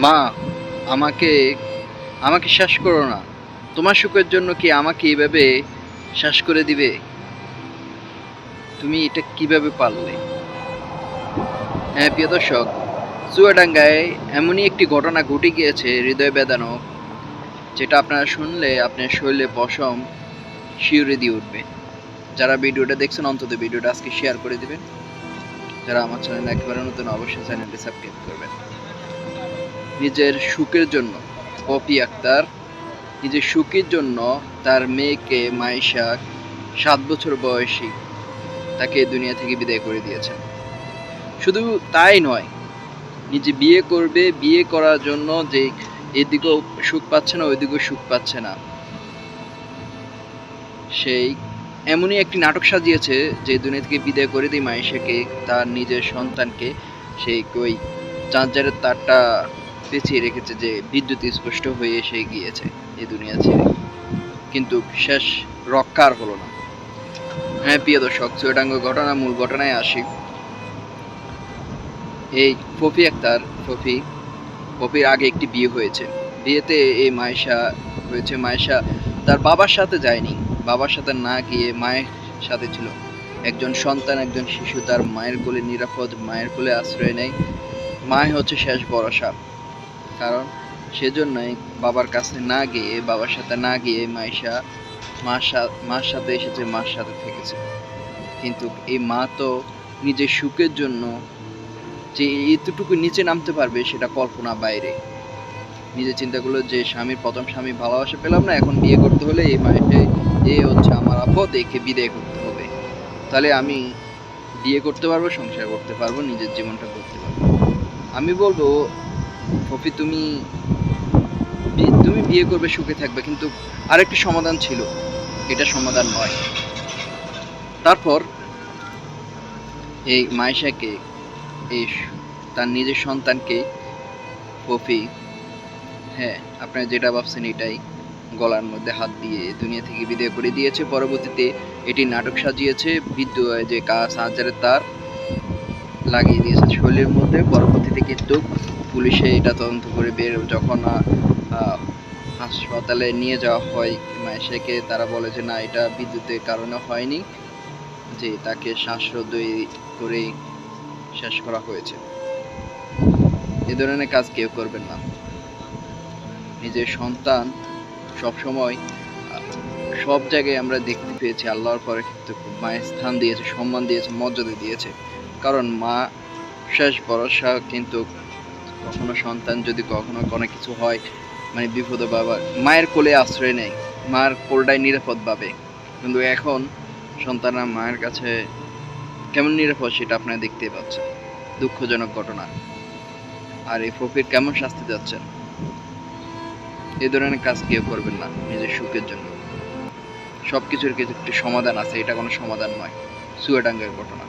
মা, আমাকে আমাকে শ্বাস করো না। তোমার সুখের জন্য কি আমাকে এভাবে শ্বাস করে দিবে? তুমি এটা কিভাবে পারলে? হ্যাঁ প্রিয় দর্শক, চুয়াডাঙ্গায় এমনই একটি ঘটনা ঘটে গিয়েছে হৃদয় বেদনাক, যেটা আপনারা শুনলে আপনার শরীরে পশম শিউরে দিয়ে উঠবে। যারা ভিডিওটা দেখছেন অন্তত ভিডিওটা আজকে শেয়ার করে দিবেন। যারা আমার চ্যানেল একেবারে নতুন অবশ্যই চ্যানেলটি সাবস্ক্রাইব করবেন। নিজের সুখের জন্য পপি আক্তার নিজের সুখের জন্য তার মেয়েকে মাইশা 7 বছর বয়সী তাকে দুনিয়া থেকে বিদায় করে দিয়েছেন। শুধু তাই নয়, নিজে বিয়ে করবে, বিয়ে করার জন্য যে এদিকেও সুখ পাচ্ছে না ওইদিকেও সুখ পাচ্ছে না, সেই এমনই একটি নাটক সাজিয়েছে যে দুনিয়া থেকে বিদায় করে দিয়ে মাইশাকে, তার নিজের সন্তানকে সেই ওই চার্জারের তারটা পেঁচিয়ে রেখেছে যে বিদ্যুৎ স্পষ্ট হয়ে এসে গিয়েছে এই দুনিয়া ছেড়ে, কিন্তু শেষ রক্ষার হলো না। হ্যাঁ প্রিয় দর্শক, চুয়াডাঙ্গা ঘটনা মূল ঘটনায় আসি। এই পপি আক্তার পপির আগে একটি বিয়ে হয়েছে। বিয়েতে এই মায়েশা হয়েছে। মায়েশা তার বাবার সাথে যায়নি, বাবার সাথে না গিয়ে মায়ের সাথে ছিল। একজন সন্তান, একজন শিশু তার মায়ের কোলে নিরাপদ, মায়ের কোলে আশ্রয় নেয়। মাই হচ্ছে শেষ ভরসা। কারণ সেজন্যই বাবার কাছে না গিয়ে, বাবার সাথে না গিয়ে মায়েশা মার সাথে এসেছে, মার সাথে থেকেছে। কিন্তু এই মা তো নিজের সুখের জন্য যে এতটুকু নিচে নামতে পারবে সেটা কল্পনা বাইরে। নিজে চিন্তা করলো যে স্বামীর প্রথম স্বামী ভালোবাসা পেলাম না, এখন বিয়ে করতে হলে এই মায়েকে, এ হচ্ছে আমার আপদ, একে বিদায় করতে হবে। তাহলে আমি বিয়ে করতে পারবো, সংসার করতে পারবো, নিজের জীবনটা করতে পারবো। আমি বলবো পপি, তুমি বিয়ে করবে, সুখে থাকবে, কিন্তু আরেকটি সমাধান ছিল, এটা সমাধান নয়। তারপর এই মাইশাকে, এই তার নিজের সন্তানকে পপি, হ্যাঁ আপনারা যেটা ভাবছেন এটাই, গলার মধ্যে হাত দিয়ে দুনিয়া থেকে বিদায় করে দিয়েছে। পরবর্তীতে এটি নাটক সাজিয়েছে, বিদ্যুৎ যে চার্জারের তার লাগিয়ে দিয়েছে শরীরের মধ্যে। পরবর্তীতে কিন্তু পুলিশে এটা তদন্ত করে যখন হাসপাতালে নিয়ে যাওয়া হয় মায়েশাকে, তারা বলে যে না, এটা বিদ্যুতের কারণে হয়নি, যে তাকে শ্বাসরোধ করে শেষ করা হয়েছে। এ ধরনের কাজ কেউ করবেন না। নিজের সন্তান সবসময়, সব জায়গায় আমরা দেখতে পেয়েছি আল্লাহর পরে কিন্তু মায়ের স্থান দিয়েছে, সম্মান দিয়েছে, মর্যাদা দিয়েছে। কারণ মা শেষ ভরসা। কিন্তু কখনো সন্তান যদি কখনো কোনো কিছু হয়, মানে বিপদে, বাবা মায়ের কোলে আশ্রয় নেয়, মার কোলটাই নিরাপদ ভাবে। কিন্তু এখন সন্তানরা মায়ের কাছে কেমন নিরাপদ সেটা আপনারা দেখতেই পাচ্ছেন। দুঃখজনক ঘটনা। আর এই ফকির কেমন শাস্তি যাচ্ছেন। এই ধরনের কাজ কেউ করবেন না নিজের সুখের জন্য। সবকিছুর কিছু একটি সমাধান আছে, এটা কোনো সমাধান নয়। চুয়াডাঙ্গার ঘটনা।